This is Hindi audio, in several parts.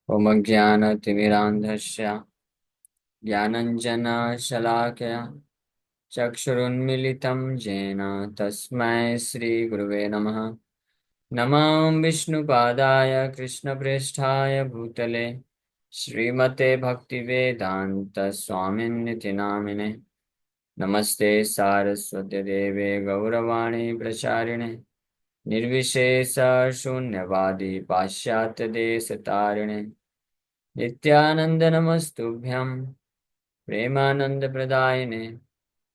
ओमज्ञानतिमिरान्धस्य ज्ञानञ्जनशलाकया चक्षुरुन्मीलितं येन तस्मै श्रीगुरुवे नमः। नमः विष्णुपादाय कृष्णप्रेष्ठाय भूतले श्रीमते भक्तिवेदान्तस्वामिन्निति नामिने। नमस्ते सारस्वत्यदेवे गौरवाणी प्रचारिणे निर्विशेषशून्यवादी पाश्चात्यदेशतारिणे नित्यानंद नमस्तुभ्यं प्रेमानंद प्रदायिने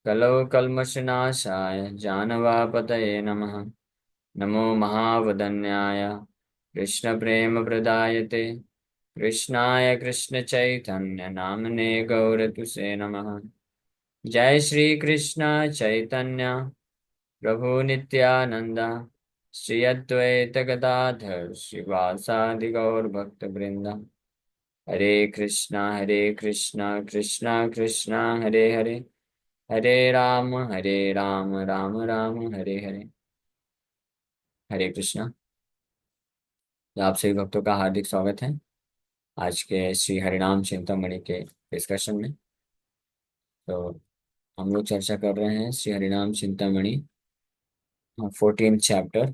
कलौ कल्मषनाशाय जानवापतये नमः। नमो महावदन्याय कृष्ण प्रेम प्रदायते कृष्णाय कृष्ण चैतन्य नामने गौरतुसे नमः। जय श्री कृष्ण चैतन्य प्रभु नित्यानंद श्री अद्वैत गदाधर श्रीवासादि गौर भक्त वृंदा। हरे कृष्णा कृष्णा कृष्णा हरे हरे, हरे राम राम राम हरे हरे। हरे कृष्णा। तो आप सभी भक्तों का हार्दिक स्वागत है आज के श्री हरिनाम चिंतामणि के डिस्कशन में। तो हम लोग चर्चा कर रहे हैं श्री हरिनाम चिंतामणि 14 चैप्टर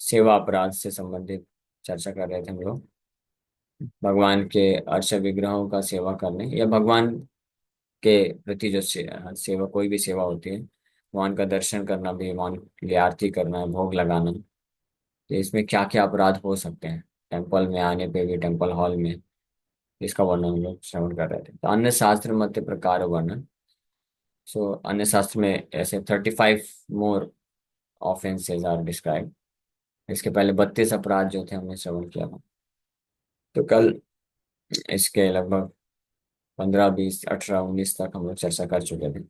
सेवा अपराध से संबंधित चर्चा कर रहे थे हम लोग। भगवान के अर्च विग्रहों का सेवा करने या भगवान के प्रति जो सेवा कोई भी सेवा होती है, भगवान का दर्शन करना भी, भगवान के लिए आरती करना, भोग लगाना, तो इसमें क्या क्या अपराध हो सकते हैं टेम्पल में आने पे भी, टेम्पल हॉल में, इसका वर्णन हम लोग श्रवण कर रहे थे। तो अन्य शास्त्र मध्य प्रकार वर्णन। सो अन्य शास्त्र में ऐसे 35 मोर ऑफेंसेस आर डिस्क्राइब। इसके पहले 32 अपराध जो थे हमने श्रवण किया था। तो कल इसके लगभग 15 20 18 19 तक हम लोग चर्चा कर चुके थे।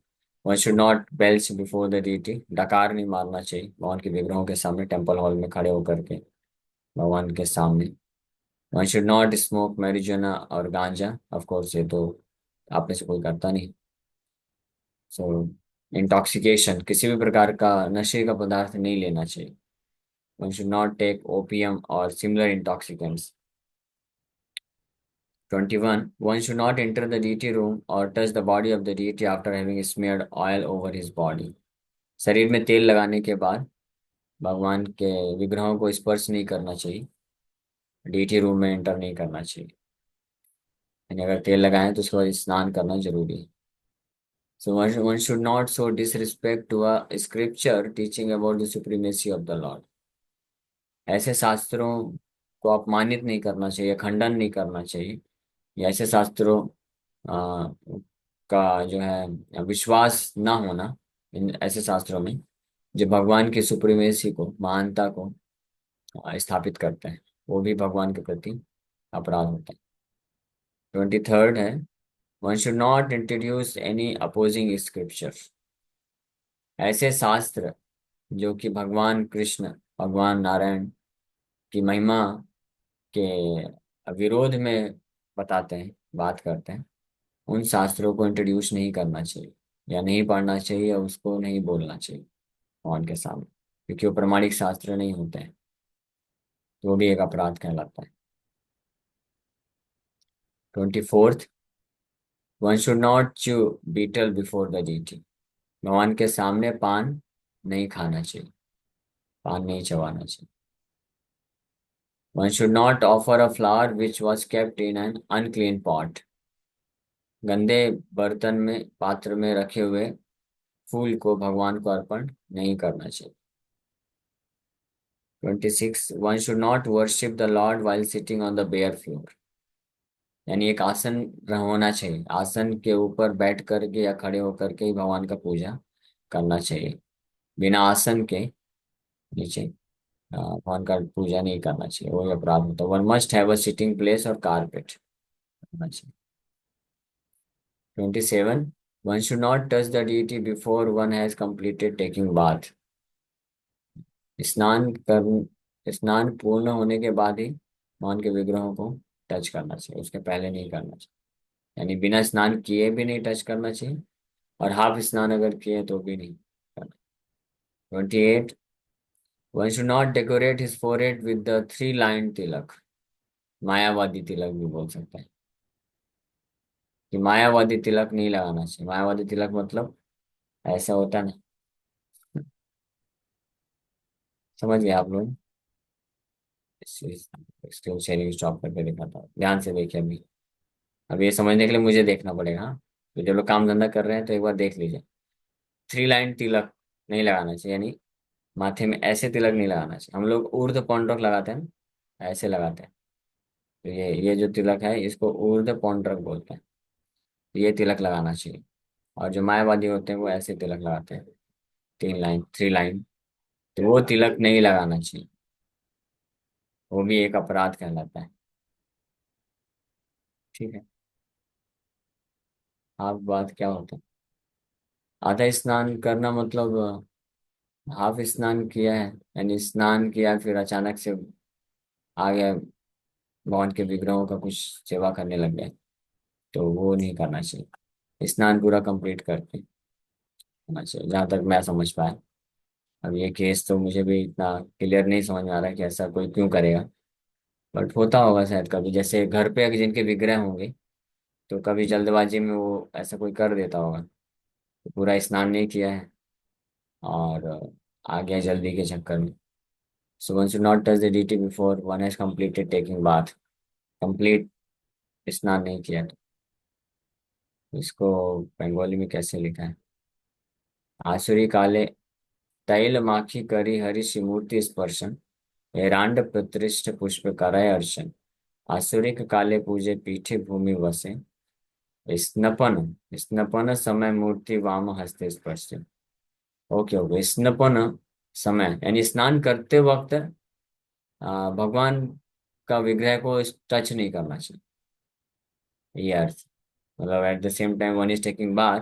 One should not belch before the DT, डकार नहीं मारना चाहिए भगवान के विग्रहों के सामने, टेम्पल हॉल में खड़े होकर के भगवान के सामने। वन शुड नॉट स्मोक मैरिजुना और गांजा, ऑफ कोर्स ये तो आप में से कोई करता नहीं। सो इंटॉक्सिकेशन, किसी भी प्रकार का नशे का पदार्थ नहीं लेना चाहिए। One should not take opium or similar intoxicants. 21. One should not enter the deity room or touch the body of the deity after having smeared oil over his body. शरीर में तेल लगाने के बाद भगवान के विग्रहों को स्पर्श नहीं करना चाहिए, डीटी रूम में एंटर नहीं करना चाहिए। यानी अगर तेल लगाएं तो उसके बाद स्नान करना जरूरी है। So one should not show disrespect to a scripture teaching about the supremacy of the Lord. ऐसे शास्त्रों को अपमानित नहीं करना चाहिए, खंडन नहीं करना चाहिए, या ऐसे शास्त्रों आ, का जो है विश्वास ना होना इन ऐसे शास्त्रों में जो भगवान की सुप्रीमेसी को, महानता को स्थापित करते हैं, वो भी भगवान के प्रति अपराध होता है। 23rd है, one should not introduce any opposing scripture. ऐसे शास्त्र जो कि भगवान कृष्ण, भगवान नारायण की महिमा के विरोध में बताते हैं, बात करते हैं, उन शास्त्रों को इंट्रोड्यूस नहीं करना चाहिए या नहीं पढ़ना चाहिए या उसको नहीं बोलना चाहिए भगवान के सामने, क्योंकि वो प्रमाणिक शास्त्र नहीं होते हैं। तो वो भी एक अपराध कहलाता है। 24th, one should not chew betel before the deity. भगवान के सामने पान नहीं खाना चाहिए, पान नहीं चबाना चाहिए। One should not offer a flower which was kept in an unclean pot. गंदे बर्तन में, पात्र में रखे हुए फूल को भगवान को अर्पण नहीं करना चाहिए। 26, one should not worship the lord while sitting on the bare floor. यानी एक आसन होना चाहिए, आसन के ऊपर बैठ करके या खड़े होकर के ही भगवान का पूजा करना चाहिए। बिना आसन के नीचे भगवान का पूजा नहीं करना चाहिए, वो अपराध होता है। One must have a sitting place और कारपेट होना चाहिए। 27, one should not touch the deity before one has completed taking bath. स्नान पूर्ण होने के बाद ही भगवान के विग्रहों को टच करना चाहिए, उसके पहले नहीं करना चाहिए। यानी बिना स्नान किए भी नहीं टच करना चाहिए, और हाफ स्नान अगर किए तो भी नहीं करना। 28, one should not decorate his forehead with the 3 line tilak. मायावादी तिलक भी बोल सकते हैं कि मायावादी तिलक नहीं लगाना चाहिए। मायावादी तिलक मतलब ऐसा होता है ना। समझ गए आप लोग? स्क्रीन शेयरिंग स्टॉप करके दिखाता हूँ, ध्यान से देखिए अभी। अब ये समझने के लिए मुझे देखना पड़ेगा, हाँ। तो जो लोग काम धंधा कर रहे हैं तो एक बार देख लीजिए। 3 लाइन तिलक नहीं लगाना चाहिए, यानी माथे में ऐसे तिलक नहीं लगाना चाहिए। हम लोग ऊर्ध्व पौंड्रक लगाते हैं ना, ऐसे लगाते हैं। तो ये जो तिलक है इसको ऊर्ध्व पौंड्रक बोलते हैं। तो ये तिलक लगाना चाहिए। और जो मायावादी होते हैं वो ऐसे तिलक लगाते हैं, 3 लाइन 3 लाइन। तो वो तिलक नहीं लगाना चाहिए, वो भी एक अपराध कहलाता है। ठीक है। आप बात क्या होता है? आधा स्नान करना मतलब हाफ स्नान किया है, यानी स्नान किया फिर अचानक से आ गया, भगवान के विग्रहों का कुछ सेवा करने लग गए, तो वो नहीं करना चाहिए। स्नान पूरा कंप्लीट करके होना चाहिए, जहाँ तक मैं समझ पाया। अब ये केस तो मुझे भी इतना क्लियर नहीं समझ में आ रहा है कि ऐसा कोई क्यों करेगा। बट होता होगा शायद कभी, जैसे घर पे अगर जिनके विग्रह होंगे तो कभी जल्दबाजी में वो ऐसा कोई कर देता होगा, तो पूरा स्नान नहीं किया है और आ गया जल्दी के चक्कर में। So one should not touch the deity before one has completed taking bath. Complete स्नान नहीं किया तो इसको बंगाली में कैसे लिखा है? आसुरी काले तैल माखी करी हरि शिमूर्ति स्पर्शन, हेरांड प्रतिष्ठ पुष्प करय अर्चन, आसुरिक काले पूजे पीठे भूमि वसे, स्नपन स्नपन समय मूर्ति वाम हस्ते स्पर्श। ओके ओके, स्नपन समय यानी स्नान करते वक्त भगवान का विग्रह को टच नहीं करना चाहिए, ये अर्थ। मतलब at the same time one is taking bath.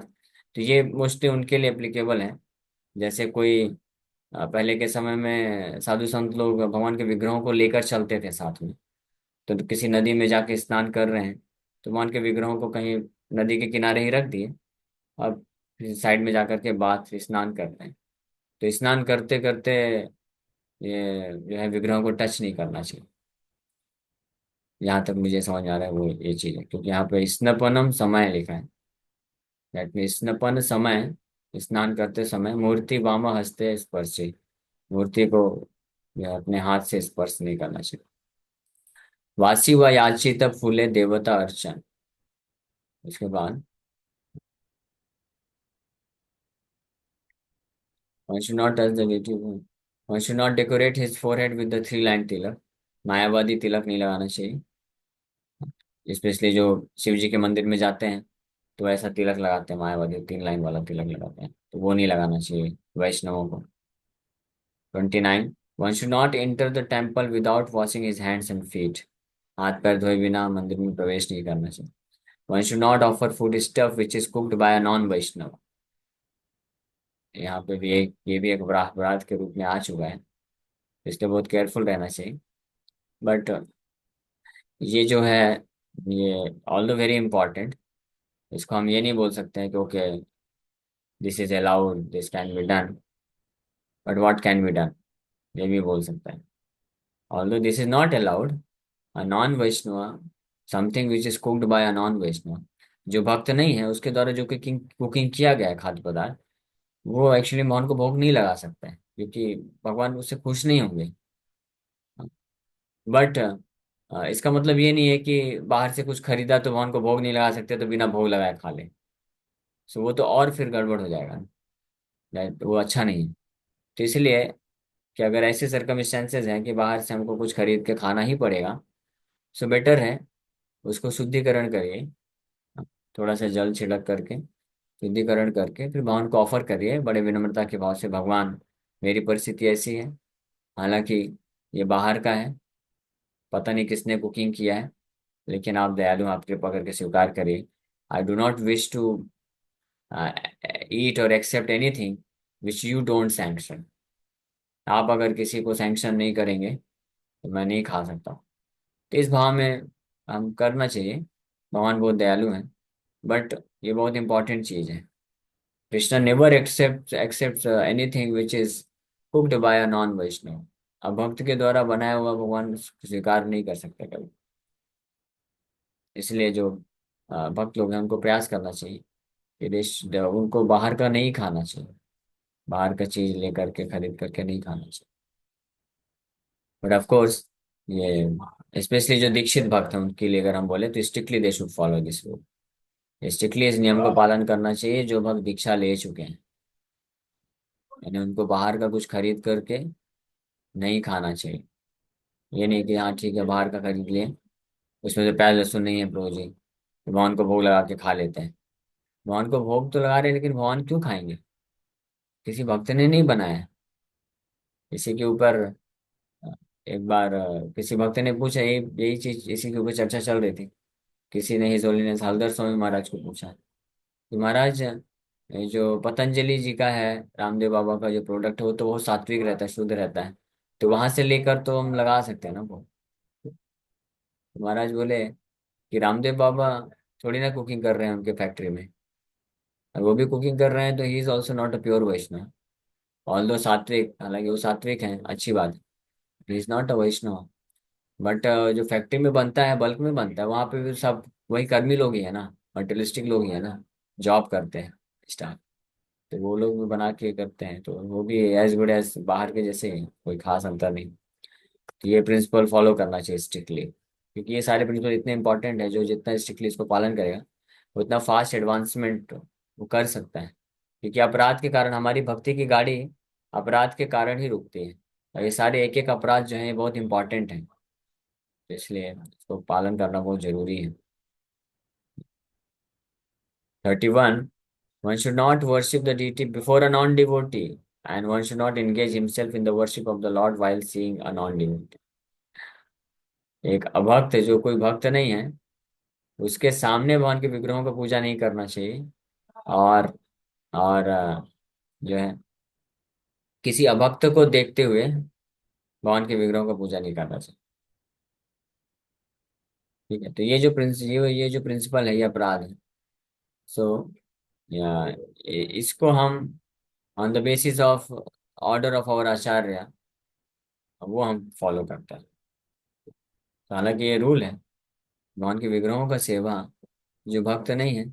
तो ये मोस्टली उनके लिए एप्लीकेबल है, जैसे कोई पहले के समय में साधु संत लोग भगवान के विग्रहों को लेकर चलते थे साथ में। तो किसी नदी में जाके स्नान कर रहे हैं तो भगवान के विग्रहों को कहीं नदी के किनारे ही रख दिए, अब साइड में जाकर के बाथ स्नान करते हैं। तो स्नान करते करते ये जो है विग्रहों को टच नहीं करना चाहिए। यहाँ तक मुझे समझ आ रहा है वो ये चीज़ है, क्योंकि यहाँ पे स्नपनम समय लिखा है। दैट मीन स्नपन समय, स्नान करते समय मूर्ति वाम हस्ते स्पर्शी, मूर्ति को जो है अपने हाथ से स्पर्श नहीं करना चाहिए। वासी व याचित फूले देवता अर्चन। उसके बाद one should not touch the native one. One should not decorate his forehead with the 3 line tilak. मायावादी तिलक नहीं लगाना चाहिए, स्पेशली जो शिव जी के मंदिर में जाते हैं तो ऐसा तिलक लगाते हैं, मायावादी 3 लाइन वाला तिलक लगाते हैं, तो वो नहीं लगाना चाहिए वैष्णवों को। 29, one should not enter the temple without washing his hands and feet. हाथ पैर धोए बिना मंदिर में प्रवेश नहीं करना चाहिए। One should not offer food stuff which is cooked by a non Vaishnav. यहाँ पे भी एक, ये भी एक अपराध के रूप में आ चुका है, इसलिए बहुत केयरफुल रहना चाहिए। बट ये जो है, ये ऑल द वेरी इंपॉर्टेंट, इसको हम ये नहीं बोल सकते हैं कि okay this is allowed, this can be done, but what can be done, ये भी बोल सकते हैं। Although this is not allowed, a non Vaishnav, something which is cooked by a non Vaishnav, जो भक्त नहीं है उसके द्वारा जो कुकिंग कुकिंग किया गया है खाद्य पदार्थ, वो एक्चुअली भगवान को भोग नहीं लगा सकता है, क्योंकि भगवान उससे खुश नहीं होंगे। बट इसका मतलब ये नहीं है कि बाहर से कुछ खरीदा तो भगवान को भोग नहीं लगा सकते, तो बिना भोग लगाए खा ले। सो वो तो और फिर गड़बड़ हो जाएगा, वो अच्छा नहीं है। तो इसलिए कि अगर ऐसे सर्कमस्टेंसेज हैं कि बाहर से हमको कुछ खरीद के खाना ही पड़ेगा, सो बेटर है उसको शुद्धिकरण करिए, थोड़ा सा जल छिड़क करके शुद्धिकरण करके फिर भगवान को ऑफर करिए बड़े विनम्रता के भाव से, भगवान मेरी परिस्थिति ऐसी है, हालांकि ये बाहर का है, पता नहीं किसने कुकिंग किया है, लेकिन आप दयालु, आप कृपा करके स्वीकार करिए। I do not wish to eat और accept anything which you don't sanction. आप अगर किसी को सैंक्शन नहीं करेंगे तो मैं नहीं खा सकता। तो इस भाव में हम करना चाहिए, भगवान बहुत दयालु हैं। बट ये बहुत इंपॉर्टेंट चीज़ है, Krishna never accept anything which is cooked by a non Vaishnav. अब भक्त के द्वारा बनाया हुआ भगवान स्वीकार नहीं कर सकते कभी। इसलिए जो भक्त लोग हैं उनको प्रयास करना चाहिए कि देश उनको बाहर का नहीं खाना चाहिए, बाहर का चीज लेकर के खरीद करके नहीं खाना चाहिए। बट ऑफ कोर्स ये स्पेशली जो दीक्षित भक्त हैं उनके लिए अगर हम बोले तो strictly they should follow this rule. Strictly इस नियम का पालन करना चाहिए जो भक्त दीक्षा ले चुके हैं, यानी उनको बाहर का कुछ खरीद करके नहीं खाना चाहिए। ये नहीं कि हाँ ठीक है बाहर का खरीद लिए, उसमें तो प्याज लहसुन नहीं है प्रभु जी, तो भगवान को भोग लगा के खा लेते हैं। भगवान को भोग तो लगा रहे हैं लेकिन भगवान क्यों खाएंगे? किसी भक्त ने नहीं बनाया है। इसी के ऊपर एक बार किसी भक्त ने पूछा, यही यही चीज इसी के ऊपर चर्चा चल रही थी। किसी ने हिज होलीनेस हलदर स्वामी महाराज को पूछा कि महाराज ये जो पतंजलि जी का है, रामदेव बाबा का जो प्रोडक्ट है वो तो बहुत सात्विक रहता है, शुद्ध रहता है, तो वहां से लेकर तो हम लगा सकते हैं ना वो। तो महाराज बोले कि रामदेव बाबा थोड़ी ना कुकिंग कर रहे हैं उनके फैक्ट्री में, और वो भी कुकिंग कर रहे हैं तो he is also not a pure Vaishnav. Although sattvik, हालांकि वो सात्विक हैं, अच्छी बात है, he is not a Vaishnav. But जो फैक्ट्री में बनता है, बल्क में बनता है, वहां पे भी सब वही कर्मी लोग ही है ना, मटेरियलिस्टिक लोग ही है ना, जॉब करते हैं स्टाफ। तो वो लोग भी बना के करते हैं, तो वो भी एज गुड एज बाहर के जैसे ही हैं, कोई खास अंतर नहीं। तो ये प्रिंसिपल फॉलो करना चाहिए स्ट्रिक्टली, क्योंकि ये सारे प्रिंसिपल इतने इंपॉर्टेंट है, जो जितना स्ट्रिक्टली इसको पालन करेगा उतना फास्ट एडवांसमेंट वो कर सकता है। क्योंकि अपराध के कारण हमारी भक्ति की गाड़ी अपराध के कारण ही रुकती है, और ये सारे एक एक अपराध जो है बहुत इंपॉर्टेंट है, तो इसलिए इसको पालन करना बहुत जरूरी है। 31, one should not worship the deity before a non-devotee, and one should not engage himself in the worship of the Lord while seeing a non-devotee। एक अभक्त जो कोई भक्त नहीं है उसके सामने भगवान के विग्रहों का पूजा नहीं करना चाहिए, और जो है किसी अभक्त को देखते हुए भगवान के विग्रहों का पूजा नहीं करना चाहिए। ठीक है, तो ये जो प्रिंसिपल है ये अपराध है। सो इसको हम on the basis of order of our acharya वो हम फॉलो करते हैं। तो हालांकि ये रूल है, भगवान के विग्रहों का सेवा जो भक्त नहीं है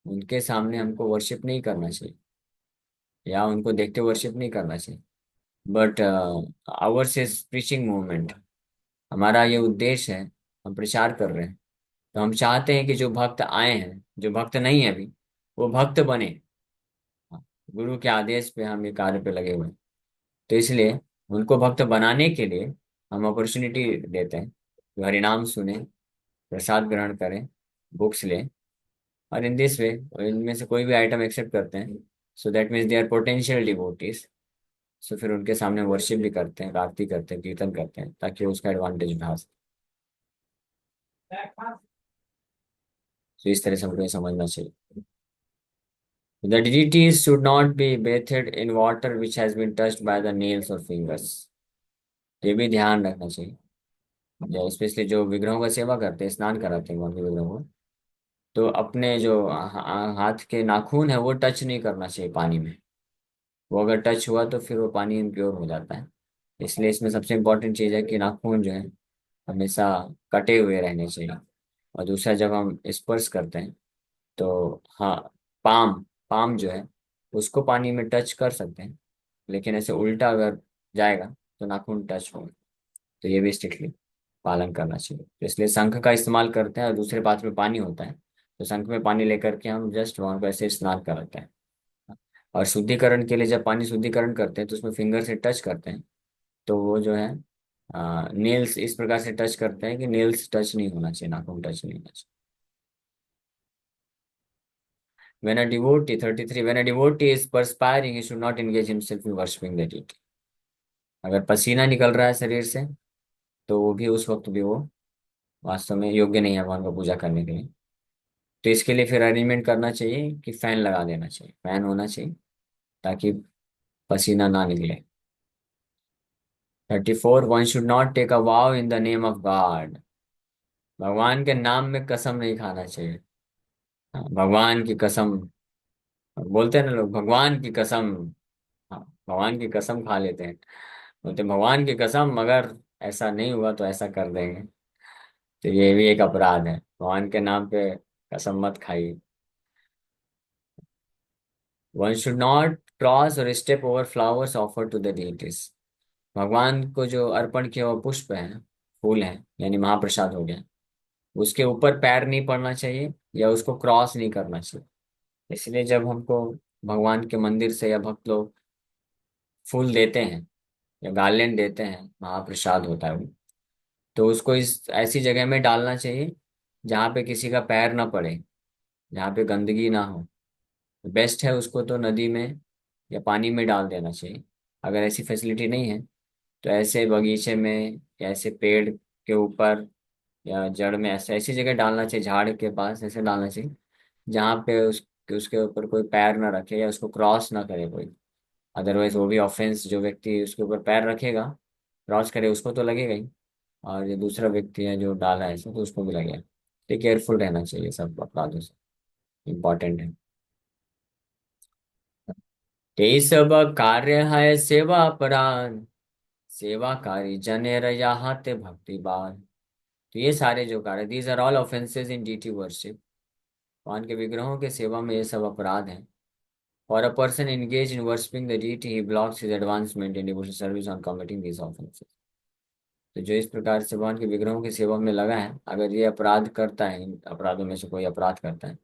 उनके सामने हमको वर्शिप नहीं करना चाहिए, या उनको देखते वर्शिप नहीं करना चाहिए। But hours is preaching movement, हमारा ये उद्देश्य है, हम प्रचार कर रहे हैं, तो हम चाहते हैं कि जो भक्त आए हैं, जो भक्त नहीं है अभी, वो भक्त बने। गुरु के आदेश पे हम ये कार्य पे लगे हुए हैं, तो इसलिए उनको भक्त बनाने के लिए हम अपॉर्चुनिटी देते हैं कि हरिनाम सुने, प्रसाद ग्रहण करें, बुक्स लें, और इन दिस वे इनमें से कोई भी आइटम एक्सेप्ट करते हैं, so that means they are potential devotees. So फिर उनके सामने वर्शिप भी करते हैं, आरती करते हैं, कीर्तन करते हैं, ताकि वो उसका एडवांटेज उठा सके। तो इस तरह से हमको ये समझना चाहिए। The deities should not be bathed in water which has been touched by the nails or fingers। ये भी ध्यान रखना चाहिए, जो स्पेशली जो विग्रहों का सेवा करते हैं, स्नान कराते हैं भगवान के विग्रहों को, तो अपने जो हाथ के नाखून है वो टच नहीं करना चाहिए पानी में। वो अगर टच हुआ तो फिर वो पानी इम्प्योर हो जाता है। इसलिए इसमें सबसे इम्पोर्टेंट चीज़ है कि नाखून जो है हमेशा कटे हुए रहने चाहिए। और दूसरा, जब हम स्पर्श करते हैं तो हाँ, पाम पाम जो है उसको पानी में टच कर सकते हैं, लेकिन ऐसे उल्टा अगर जाएगा तो नाखून टच होगा। तो ये भी स्ट्रिक्टली पालन करना चाहिए। तो इसलिए शंख का इस्तेमाल करते हैं, और दूसरे पात्र में पानी होता है, तो शंख में पानी लेकर के हम जस्ट वहां पर ऐसे स्नान कराते हैं। और शुद्धिकरण के लिए जब पानी शुद्धिकरण करते हैं तो उसमें फिंगर से टच करते हैं, तो वो जो है नेल्स इस प्रकार से टच करते हैं कि नेल्स टच नहीं होना चाहिए, नाखून टच नहीं होना चाहिए। When a devotee, 33, when a devotee is perspiring, he should not engage himself in worshipping the deity। अगर पसीना निकल रहा है शरीर से तो वो भी उस वक्त भी वो वास्तव में योग्य नहीं है भगवान को पूजा करने के लिए। तो इसके लिए फिर अरेंजमेंट करना चाहिए कि फैन लगा देना चाहिए, फैन होना चाहिए ताकि पसीना ना निकले। 34, one should not take a vow in the name of God. भगवान के नाम में कसम नहीं खाना चाहिए। हाँ, भगवान की कसम बोलते हैं ना लोग, भगवान की कसम। हाँ, भगवान की कसम खा लेते हैं, बोलते हैं, भगवान की कसम अगर ऐसा नहीं हुआ तो ऐसा कर देंगे। तो ये भी एक अपराध है, भगवान के नाम पे कसम मत खाइए। One should not cross or step over flowers offer to the deities। भगवान को जो अर्पण किया हुआ पुष्प है, फूल है, यानी महाप्रसाद हो गया, उसके ऊपर पैर नहीं पड़ना चाहिए या उसको क्रॉस नहीं करना चाहिए। इसलिए जब हमको भगवान के मंदिर से या भक्त लोग फूल देते हैं या गार्लेंड देते हैं, महाप्रसाद होता है वो, तो उसको इस ऐसी जगह में डालना चाहिए जहाँ पे किसी का पैर ना पड़े, जहाँ पे गंदगी ना हो। बेस्ट है उसको तो नदी में या पानी में डाल देना चाहिए। अगर ऐसी फैसिलिटी नहीं है तो ऐसे बगीचे में या ऐसे पेड़ के ऊपर या जड़ में, ऐसे ऐसी जगह डालना चाहिए, झाड़ के पास ऐसे डालना चाहिए जहाँ पे उसके ऊपर कोई पैर ना रखे या उसको क्रॉस ना करे कोई। अदरवाइज वो भी ऑफेंस, जो व्यक्ति उसके ऊपर पैर रखेगा, क्रॉस करे, उसको तो लगेगा ही, और ये दूसरा व्यक्ति है जो डाला है ऐसे तो उसको भी लगेगा। तो केयरफुल रहना चाहिए सब अपराधों से, इम्पोर्टेंट है। ते सब कार्य है सेवा अपराध, सेवाकारी जनेर याहते भक्ति बार। तो ये सारे जो कार्य, these are all offences in deity worship. भगवान के विग्रहों के सेवा में ये सब अपराध हैं। For a person engage in worshipping the deity he blocks his advancement in devotional service on committing these offences. तो जो इस प्रकार से भगवान के विग्रहों की सेवा में लगा है, अगर ये अपराध करता है, इन अपराधों में से कोई अपराध करता है,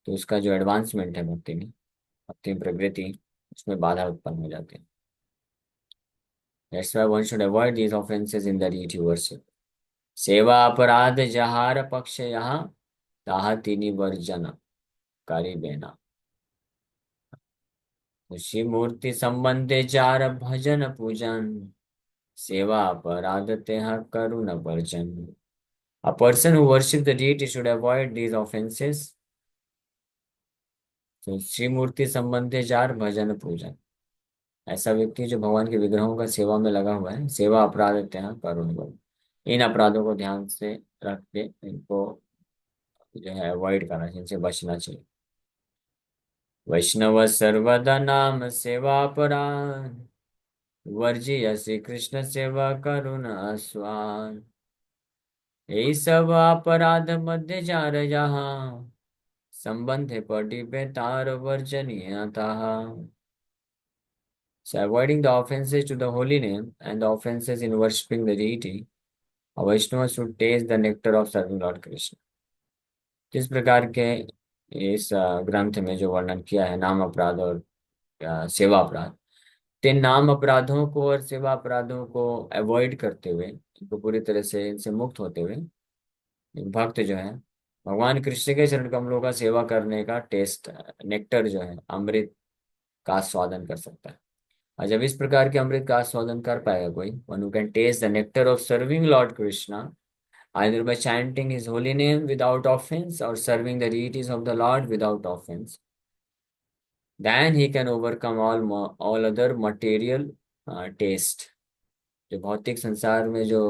तो उसका जो एडवांसमेंट है भक्ति में, भक्ति में प्रगति, उसमें बाधा उत्पन्न हो जाती है। That's why one should avoid these offenses in the deity worship. सेवा अपराध जहार पक्ष यहाँ, ताहा तिनि वर्जन करी बेना। शिव मूर्ति संबंधे चार भजन पूजन, सेवा अपराध Teh Karun version. A person who worships the deity should avoid these offenses. तो शिव मूर्ति संबंधे चार भजन पूजन, ऐसा व्यक्ति जो भगवान के विग्रहों का सेवा में लगा हुआ है, सेवा अपराध तेह करुण वर्जन, इन अपराधों को ध्यान से रख के इनको जो है अवॉइड करना चाहिए, इनसे बचना चाहिए। वैष्णव सर्वदा नाम सेवा अपराध, वर्जिय श्री कृष्ण सेवा करुण आस्वाद। यही सब अपराध मध्य जार जहाँ, संबंध पड़ी बेतार वर्जनीय तहा। So avoiding the offenses to the holy name and the offenses in worshipping the deity, a Vaishnava should taste the nectar of serving Lord Krishna। किस प्रकार के इस ग्रंथ में जो वर्णन किया है नाम अपराध और सेवा अपराध, तो नाम अपराधों को और सेवा अपराधों को अवॉइड करते हुए, इनको पूरी तरह से इनसे मुक्त होते हुए, एक भक्त जो है भगवान कृष्ण के चरण कमलों का सेवा करने का टेस्ट, नेक्टर जो है, अमृत का स्वादन कर सकता है। और जब इस प्रकार के अमृत का स्वादन कर पाएगा कोई, one who can taste the nectar of serving lord Krishna, either by chanting his holy name without offense or serving the deities of the Lord without offense, then he can overcome all other material taste। जो भौतिक संसार में जो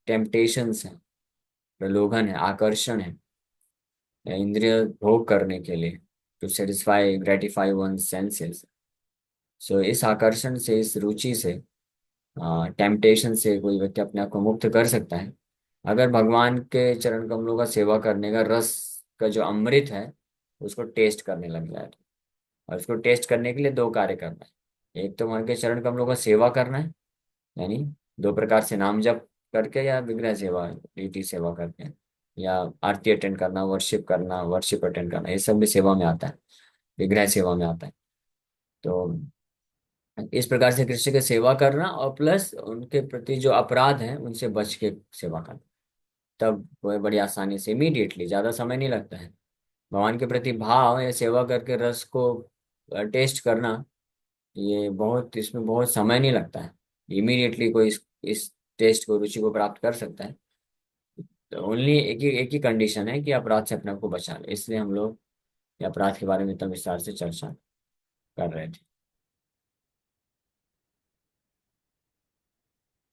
टेम्पटेशंस हैं, प्रलोभन है, आकर्षण है, या इंद्रिय भोग करने के लिए, to satisfy gratify one senses, so इस आकर्षण से, इस रुचि से, टेम्पटेशन से कोई व्यक्ति अपने आप को मुक्त कर सकता है अगर भगवान के चरण कमलों का सेवा करने का रस का जो अमृत है उसको टेस्ट करने लग जाए। और उसको टेस्ट करने के लिए दो कार्य करना है, एक तो वहां के चरण कमलों का सेवा करना है, यानी दो प्रकार से नाम जप करके या विग्रह सेवा, डीटी सेवा करके, या आरती अटेंड करना, वर्शिप करना, वर्शिप अटेंड करना, ये सब भी सेवा में आता है, विग्रह सेवा में आता है। तो इस प्रकार से कृष्ण की सेवा करना और प्लस उनके प्रति जो अपराध हैं उनसे बच के सेवा करना, तब वो बड़ी आसानी से, इमीडिएटली, ज्यादा समय नहीं लगता है। भगवान के प्रति भाव या सेवा करके रस को टेस्ट करना, ये बहुत, इसमें बहुत समय नहीं लगता है। इमीडिएटली कोई इस टेस्ट को, रुचि को प्राप्त कर सकता है। तो ओनली एक ही कंडीशन है कि अपराध से अपने आप को बचा ले, इसलिए हम लोग ये अपराध के बारे में इतना विस्तार से चर्चा कर रहे थे।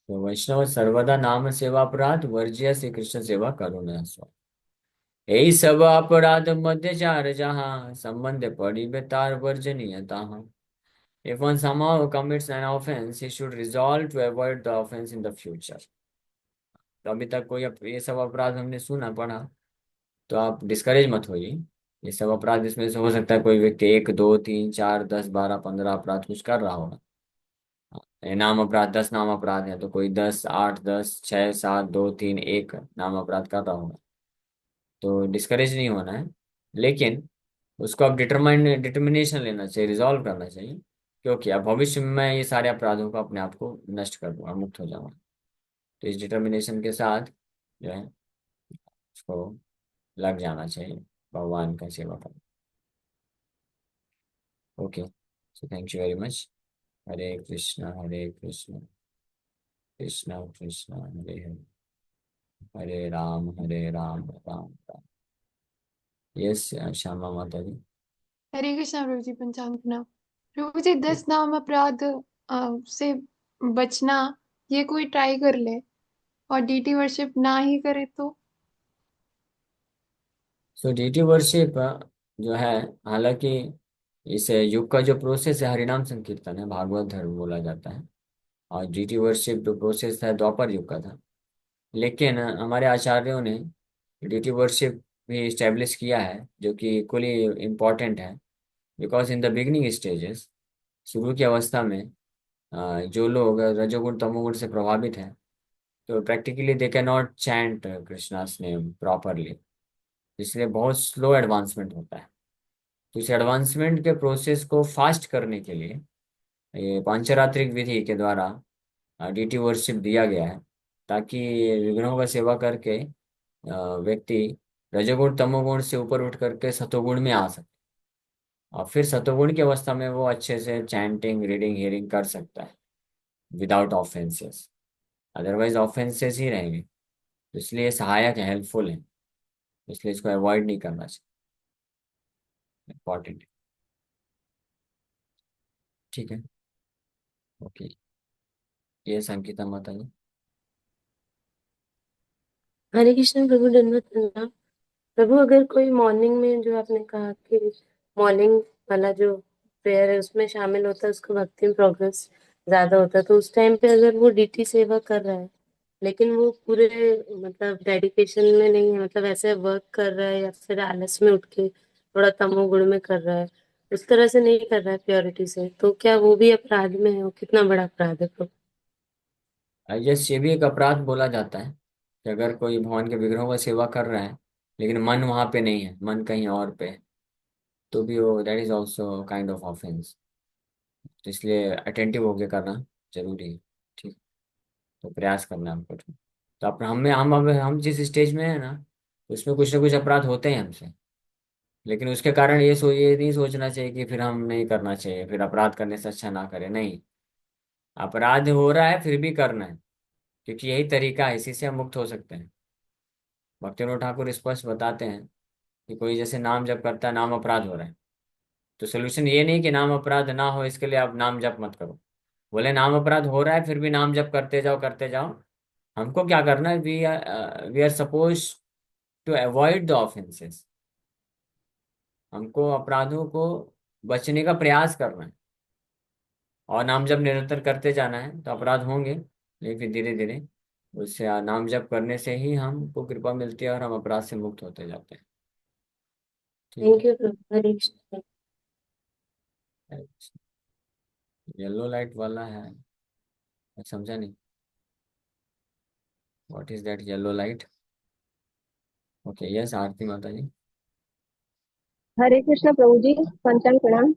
तो वैष्णव सर्वदा नाम सेवा अपराध, वर्ज्य श्री कृष्ण सेवा करुणा स्व। यही सब अपराध मध्य चार जहाँ, संबंध पड़ी बेतार वर्जनीय तहाँ। If one somehow commits an offense, he should resolve to avoid the offense in the future। तो अभी तक कोई ये सब अपराध हमने सुना पढ़ा, तो आप डिस्करेज मत होइए। ये सब अपराध, इसमें से हो सकता है कोई व्यक्ति 1 2 3 4 10 12 15 अपराध कुछ कर रहा होगा। ये नाम अपराध 10 नाम अपराध है, तो कोई 10 8 10 6 7 2 3 1 नाम अपराध कर रहा होगा। तो डिस्करेज नहीं होना है, लेकिन उसको आप डिटर्मिनेशन लेना चाहिए, रिजॉल्व करना चाहिए, क्योंकि अब भविष्य में मैं ये सारे अपराधों को अपने आप को नष्ट कर दूंगा, मुक्त हो जाऊंगा। तो इस डिटर्मिनेशन के साथ जो है उसको लग जाना चाहिए भगवान का सेवा करना। Okay, so thank you very much. Hare Krishna Krishna Krishna Hare Hare, Hare Ram Ram Ram. Yes, Shyama माता जी। हरे कृष्णा प्रभु जी। पंचांग प्रणाम प्रभु जी। 10 नाम अपराध से बचना, ये कोई ट्राई कर ले और डीटी वर्शिप ना ही करे तो? सो डीटी वर्शिप जो है, हालांकि इस युग का जो प्रोसेस है हरिनाम संकीर्तन है, भागवत धर्म बोला जाता है। और डीटी वर्शिप जो प्रोसेस है द्वापर युग का था। लेकिन हमारे आचार्यों ने डीटी वर्शिप भी इस्टेब्लिश किया है, जो कि इक्वली इम्पोर्टेंट है। Because in the beginning stages, शुरू की अवस्था में जो लोग रजोगुण तमोगुण से प्रभावित हैं, तो practically they can not chant Krishna's name properly. इसलिए बहुत स्लो एडवांसमेंट होता है। तो इस एडवांसमेंट के प्रोसेस को फास्ट करने के लिए ये पांचरात्रिक विधि के द्वारा डीटी वर्शिप दिया गया है, ताकि विग्रहों का सेवा करके व्यक्ति रजोगुण तमोगुण से ऊपर उठ करके सतोगुण में आ सके, और फिर सतोगुण की अवस्था में वो अच्छे से चैंटिंग रीडिंग हियरिंग कर सकता है विदाउट ऑफेंसेस। अदरवाइज ऑफेंसेस ही रहेंगे। तो इसलिए सहायक है, हेल्पफुल है। इसलिए इसको अवॉइड नहीं करना चाहिए, इंपॉर्टेंट। ठीक है, ओके। ये संगीता माता जी। हरे कृष्ण प्रभु। दंडवत प्रणाम प्रभु। अगर कोई मॉर्निंग में, जो आपने कहा कि मॉर्निंग वाला जो प्रेयर है उसमें शामिल होता है, उसको भक्ति में प्रोग्रेस ज्यादा होता है, तो उस टाइम पे अगर वो डीटी सेवा कर रहा है लेकिन वो पूरे मतलब डेडिकेशन में नहीं है, मतलब ऐसे वर्क कर रहा है या फिर आलस में उठ के थोड़ा तमोगुण में कर रहा है, उस तरह से नहीं कर रहा है प्योरिटी से, तो क्या वो भी अपराध में है? वो कितना बड़ा अपराध है प्रभु? यस, ये भी एक अपराध बोला जाता है कि अगर कोई भगवान के विग्रहों का सेवा कर रहा है लेकिन मन वहां पे नहीं है, मन कहीं और पे है, तो भी वो that is also kind of offence. तो इसलिए अटेंटिव होके करना जरूरी है। ठीक, तो प्रयास करना है हमको। तो अपना हम जिस स्टेज में है ना, उसमें कुछ ना कुछ अपराध होते हैं हमसे। लेकिन उसके कारण ये नहीं सोचना चाहिए कि फिर हम नहीं करना चाहिए, फिर अपराध करने से अच्छा ना करें। नहीं, अपराध हो रहा है फिर भी करना है, क्योंकि यही तरीका है, इसी से हम मुक्त हो सकते हैं। भक्तिविनोद ठाकुर स्पष्ट बताते हैं कि कोई जैसे नाम जप करता है, नाम अपराध हो रहा है, तो सोल्यूशन ये नहीं कि नाम अपराध ना हो इसके लिए आप नाम जप मत करो। बोले नाम अपराध हो रहा है फिर भी नाम जप करते जाओ करते जाओ। हमको क्या करना है, we are suppose to avoid the offences. हमको अपराधों को बचने का प्रयास करना है, और नाम जप निरंतर करते जाना है। तो अपराध होंगे, लेकिन फिर धीरे धीरे उससे नाम जप करने से ही हमको कृपा मिलती है और हम अपराध से मुक्त होते जाते हैं। ठीक थैंक यू प्रभु। हरे कृष्ण। है। येलो लाइट वाला है, मैं समझा नहीं। What is that yellow light? Okay, yes Aarti Mata ji. हरे कृष्ण प्रभु जी। पंचांग प्रणाम।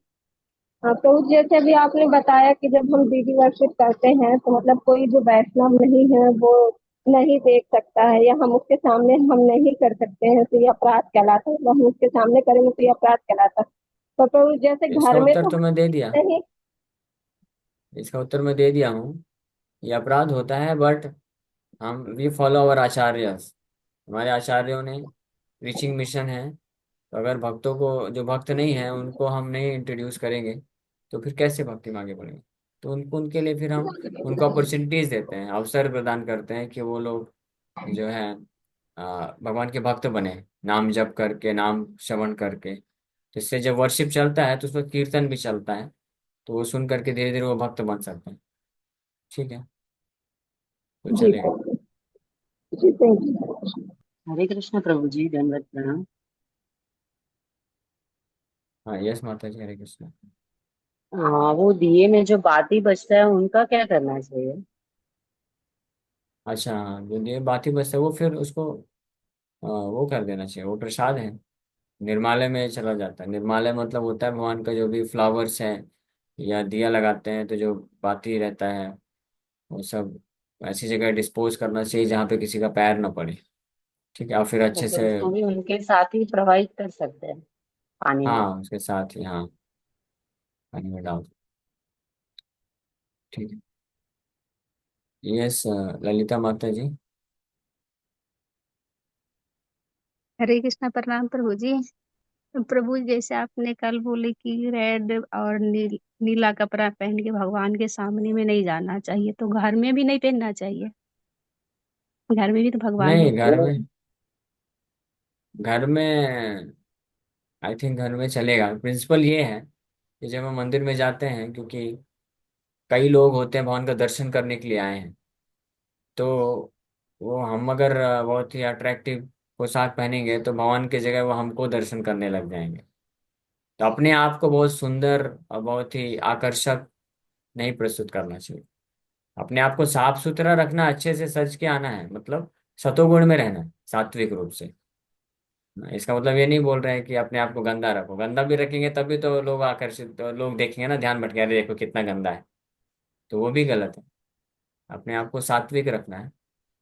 प्रभु जी, जैसे अभी आपने बताया कि जब हम दीदी वर्शिप करते हैं तो मतलब कोई जो वैष्णव नहीं है वो नहीं देख सकता है, या हम उसके सामने हम नहीं कर सकते हैं, तो ये अपराध कहलाता है। मतलब हम उसके सामने करेंगे तो ये अपराध कहलाता है। तो प्रभु जैसे इसका घर में उत्तर तो तो मैं दे दिया। नहीं। इसका उत्तर मैं दे दिया हूँ। ये अपराध होता है, बट हम वी फॉलो अवर आचार्यस। हमारे आचार्यों ने रीचिंग मिशन है। तो अगर भक्तों को, जो भक्त नहीं है उनको हम नहीं इंट्रोड्यूस करेंगे, तो फिर कैसे भक्ति में आगे बढ़ेंगे? तो उनके लिए फिर हम उनको अपॉर्चुनिटीज देते हैं, अवसर प्रदान करते हैं कि वो लोग जो है भगवान के भक्त बने, नाम जप करके नाम श्रवण करके। जिससे जब वर्शिप चलता है तो उसमें कीर्तन भी चलता है, तो वो सुन करके धीरे धीरे वो भक्त बन सकते हैं। ठीक है, तो जी चलेगा। प्रभु। जी थैंक यू। हरे कृष्ण प्रभु जी, दंडवत प्रणाम। हाँ यस माता जी, हरे कृष्णा। हाँ, वो दिए में जो बाती बचता है उनका क्या करना चाहिए? अच्छा हाँ, जो ये बात ही बचता है वो फिर उसको वो कर देना चाहिए, वो प्रसाद है। निर्मालय में चला जाता है। निर्मालय मतलब होता है भगवान का जो भी फ्लावर्स है या दिया लगाते हैं तो जो बाती रहता है वो सब ऐसी जगह डिस्पोज करना चाहिए जहाँ पे किसी का पैर ना पड़े। ठीक है, और फिर तो अच्छे फिर से। उसको भी उनके साथ ही प्रवाहित कर सकते हैं पानी में। हाँ उसके साथ ही, हाँ पानी में डाल दो। ठीक है। यस ललिता माता जी। हरे कृष्णा प्रणाम प्रभु जी। प्रभु जैसे आपने कल बोले कि रेड और नीला कपड़ा पहन के भगवान के सामने में नहीं जाना चाहिए, तो घर में भी नहीं पहनना चाहिए? घर में भी तो भगवान नहीं होते घर हैं। में, घर में आई थिंक घर में चलेगा। प्रिंसिपल ये है कि जब हम मंदिर में जाते हैं, क्योंकि कई लोग होते हैं भगवान का दर्शन करने के लिए आए हैं, तो वो हम अगर बहुत ही अट्रैक्टिव पोशाक पहनेंगे तो भगवान की जगह वो हमको दर्शन करने लग जाएंगे। तो अपने आप को बहुत सुंदर और बहुत ही आकर्षक नहीं प्रस्तुत करना चाहिए। अपने आप को साफ सुथरा रखना, अच्छे से सज के आना है, मतलब सतोगुण में रहना है, सात्विक रूप से। इसका मतलब ये नहीं बोल रहे हैं कि अपने आप को गंदा रखो। गंदा भी रखेंगे तभी तो लोग आकर्षित, तो लोग देखेंगे ना, ध्यान भटके, अरे देखो कितना गंदा है, तो वो भी गलत है। अपने आप को सात्विक रखना है,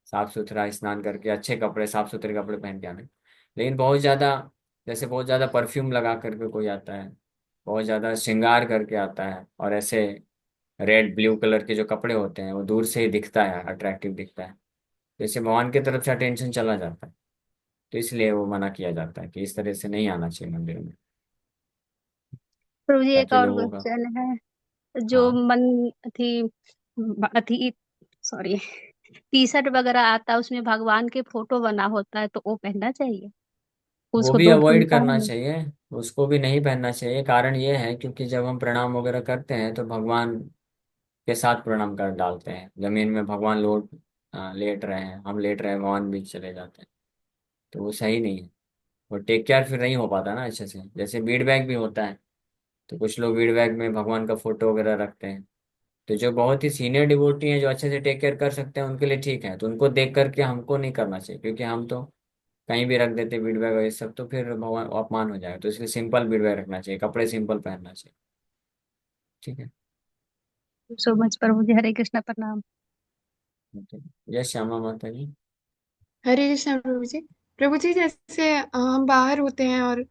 साफ सुथरा स्नान करके अच्छे कपड़े, साफ सुथरे कपड़े पहन के आने। लेकिन बहुत ज़्यादा, जैसे बहुत ज़्यादा परफ्यूम लगा करके कोई आता है, बहुत ज़्यादा श्रृंगार करके आता है, और ऐसे रेड ब्लू कलर के जो कपड़े होते हैं वो दूर से ही दिखता है, अट्रैक्टिव दिखता है, जैसे भगवान की तरफ से अटेंशन चला जाता है। तो इसलिए वो मना किया जाता है कि इस तरह से नहीं आना चाहिए मंदिर में, प्रभु जी एक ताकि और लोगों का। क्वेश्चन है। जो हाँ मन थी थी सॉरी, टी शर्ट वगैरह आता है उसमें भगवान के फोटो बना होता है, तो वो पहनना चाहिए? वो उसको भी तो अवॉइड धुलता करना है। चाहिए, उसको भी नहीं पहनना चाहिए। कारण ये है क्योंकि जब हम प्रणाम वगैरह करते हैं तो भगवान के साथ प्रणाम कर डालते हैं जमीन में। भगवान लेट रहे हैं, हम लेट रहे हैं, भगवान भी चले जाते हैं, तो वो सही नहीं है। वो टेक केयर फिर नहीं हो पाता ना अच्छे से। जैसे बीड बैग भी होता है, तो कुछ लोग बीड बैग में भगवान का फोटो वगैरह रखते हैं। तो जो बहुत ही सीनियर डिवोटी हैं, जो अच्छे से टेक केयर कर सकते हैं, उनके लिए ठीक है। तो उनको देख करके हमको नहीं करना चाहिए, क्योंकि हम तो कहीं भी रख देते बीड बैग और ये सब, तो फिर भगवान अपमान हो जाएगा। तो इसलिए सिंपल बीड बैग रखना चाहिए, कपड़े सिंपल पहनना चाहिए। ठीक है। सो मच प्रभु जी, हरे कृष्णा प्रणाम। ओके। जय श्यामा माता जी। हरे कृष्णा प्रभु जी। प्रभु जी जैसे हम बाहर होते हैं और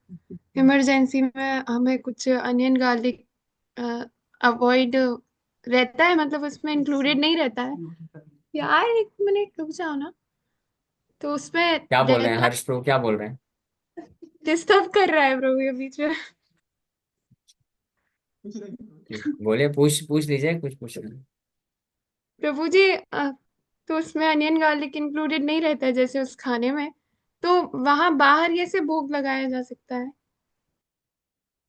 इमरजेंसी में हमें कुछ अनियन गार्लिक अवॉइड रहता है, मतलब उसमें इंक्लूडेड नहीं रहता है। यार एक मिनट रुक जाओ ना। तो उसमें क्या बोल रहे हैं रहता हर्ष प्रभु, क्या बोल रहे हैं? है, डिस्टर्ब कर रहा है प्रभु ये बीच में। बोलिए, पूछ पूछ लीजिए, कुछ पूछ रहे हैं। प्रभु जी तो उसमें अनियन गार्लिक इंक्लूडेड नहीं रहता है जैसे उस खाने में, तो वहां बाहर ये से भोग लगाया जा सकता है?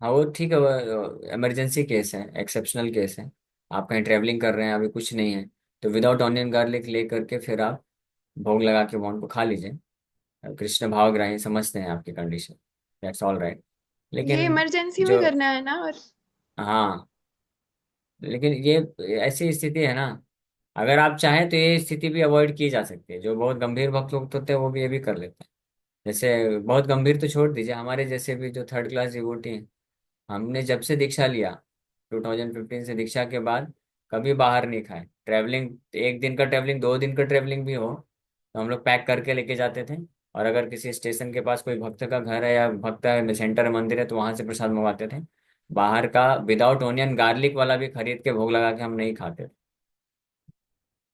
हाँ वो ठीक है, वो इमरजेंसी केस है, एक्सेप्शनल केस है। आप कहीं ट्रेवलिंग कर रहे हैं, अभी कुछ नहीं है, तो विदाउट ऑनियन गार्लिक ले करके फिर आप भोग लगा के भगवान को खा लीजिए। कृष्ण भावग्राही समझते हैं आपकी कंडीशन, दैट्स ऑल राइट। ये लेकिन इमरजेंसी में जो, करना है ना? और हाँ, लेकिन ये ऐसी स्थिति है ना, अगर आप चाहें तो ये स्थिति भी अवॉइड की जा सकती है। जो बहुत गंभीर भक्त लोग होते हैं वो भी ये भी कर लेते हैं। जैसे बहुत गंभीर तो छोड़ दीजिए, हमारे जैसे भी जो थर्ड क्लास डिवोटी हैं, हमने जब से दीक्षा लिया 2015 से, दीक्षा के बाद कभी बाहर नहीं खाए। ट्रैवलिंग, एक दिन का ट्रैवलिंग, 2 दिन का ट्रैवलिंग भी हो तो हम लोग पैक करके लेके जाते थे। और अगर किसी स्टेशन के पास कोई भक्त का घर है या भक्त सेंटर मंदिर है तो वहां से प्रसाद मंगवाते थे। बाहर का विदाउट ऑनियन गार्लिक वाला भी खरीद के भोग लगा के हम नहीं खाते थे।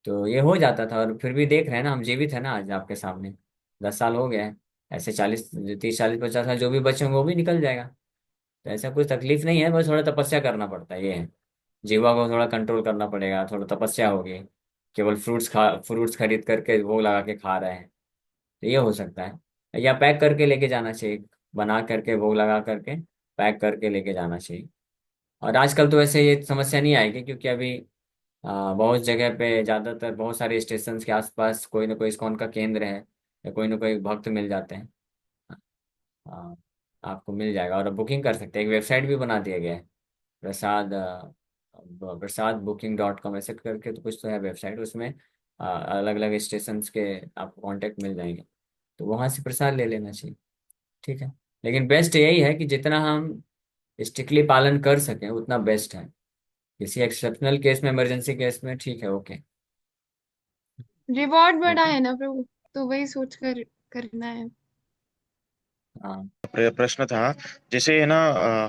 तो ये हो जाता था। और फिर भी देख रहे हैं ना, हम जीवित है ना आज आपके सामने, 10 साल हो गए हैं। ऐसे 40, 30, 40, 50 साल जो भी बचे होंगे वो भी निकल जाएगा। तो ऐसा कोई तकलीफ नहीं है, बस थोड़ा तपस्या करना पड़ता है, ये है। जीवा को थोड़ा कंट्रोल करना पड़ेगा, थोड़ा तपस्या होगी। केवल फ्रूट्स खरीद करके वो लगा के खा रहे हैं, तो ये हो सकता है। या पैक करके लेके जाना चाहिए, बना करके भोग लगा करके पैक करके लेके जाना चाहिए। और आजकल तो वैसे ये समस्या नहीं आएगी, क्योंकि अभी बहुत जगह पे, ज़्यादातर बहुत सारे स्टेशन के आसपास कोई ना कोई इस्कॉन का केंद्र है, या कोई ना कोई भक्त मिल जाते हैं। हाँ, आपको मिल जाएगा, और बुकिंग कर सकते हैं। एक वेबसाइट भी बना दिया गया है, प्रसाद प्रसाद बुकिंग.com ऐसे करके, तो कुछ तो है वेबसाइट, उसमें अलग अलग स्टेशन के आपको कांटेक्ट मिल जाएंगे, तो वहाँ से प्रसाद ले लेना चाहिए। ठीक है, लेकिन बेस्ट यही है कि जितना हम स्ट्रिक्टली पालन कर सकें उतना बेस्ट है। किसी एक्सेप्शनल केस में, इमरजेंसी केस में ठीक है, ओके। रिवॉर्ड बड़ा लेकिन है ना प्रभु, तो वही सोच कर करना है। हाँ। प्रश्न था, जैसे है ना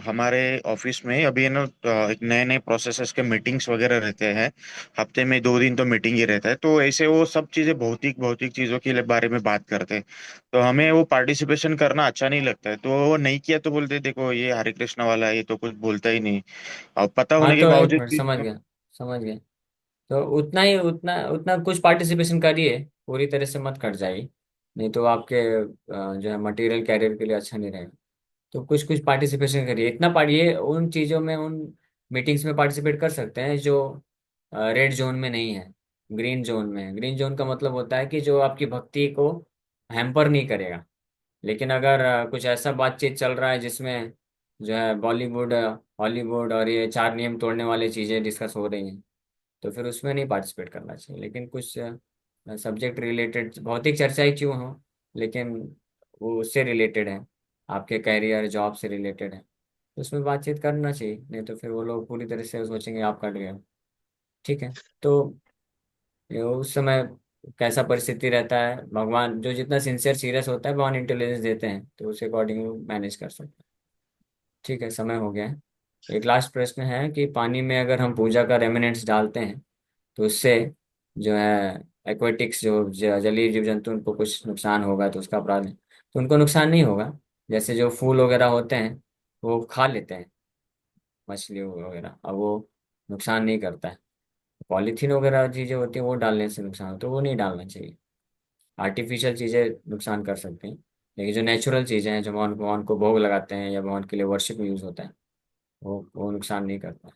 हमारे ऑफिस में अभी है ना एक नए नए प्रोसेसेस के मीटिंग्स वगैरह रहते हैं। हफ्ते में 2 दिन तो मीटिंग ही रहता है, तो ऐसे वो सब चीजें भौतिक भौतिक चीजों के बारे में बात करते हैं। तो हमें वो पार्टिसिपेशन करना अच्छा नहीं लगता है, तो वो नहीं किया तो बोलते देखो ये हरे कृष्ण वाला है, ये तो कुछ बोलता ही नहीं। और पता हाँ होने के तो एक बावजूद मिनट, भी। समझ गया, समझ गया। तो उतना ही, उतना उतना कुछ पार्टिसिपेशन करिए, पूरी तरह से मत कट जाइए, नहीं तो आपके जो है मटेरियल कैरियर के लिए अच्छा नहीं रहेगा। तो कुछ कुछ पार्टिसिपेशन करिए, इतना पढ़िए उन चीज़ों में, उन मीटिंग्स में पार्टिसिपेट कर सकते हैं जो रेड जोन में नहीं है, ग्रीन जोन में है। ग्रीन जोन का मतलब होता है कि जो आपकी भक्ति को हैम्पर नहीं करेगा। लेकिन अगर कुछ ऐसा बातचीत चल रहा है जिसमें जो है बॉलीवुड, हॉलीवुड और ये चार नियम तोड़ने वाली चीज़ें डिस्कस हो रही हैं, तो फिर उसमें नहीं पार्टिसिपेट करना चाहिए। लेकिन कुछ सब्जेक्ट रिलेटेड भौतिक चर्चाएं क्यों हो, लेकिन वो उससे रिलेटेड है, आपके कैरियर जॉब से रिलेटेड है, तो उसमें बातचीत करना चाहिए। नहीं तो फिर वो लोग पूरी तरह से सोचेंगे आप कट गए हो। ठीक है, तो ये उस समय कैसा परिस्थिति रहता है, भगवान जो जितना सिंसियर सीरियस होता है, भगवान इंटेलिजेंस देते हैं, तो उस अकॉर्डिंग मैनेज कर सकते हैं। ठीक है, समय हो गया है। एक लास्ट प्रश्न है कि पानी में अगर हम पूजा का रेमिनेंट्स डालते हैं, तो उससे जो है एक्वेटिक्स, जो जलीय जीव जंतु, उनको कुछ नुकसान होगा, तो उसका अपराध है। तो उनको नुकसान नहीं होगा, जैसे जो फूल वगैरह होते हैं वो खा लेते हैं, मछली वगैरह, अब वो नुकसान नहीं करता है। पॉलीथीन वगैरह चीज़ें होती हैं वो डालने से नुकसान, तो वो नहीं डालना चाहिए। आर्टिफिशियल चीज़ें नुकसान कर सकती हैं, लेकिन जो नेचुरल चीज़ें हैं, जो भगवान भगवान को भोग लगाते हैं या भगवान के लिए वर्शिप में यूज़ होता है, वो नुकसान नहीं करता।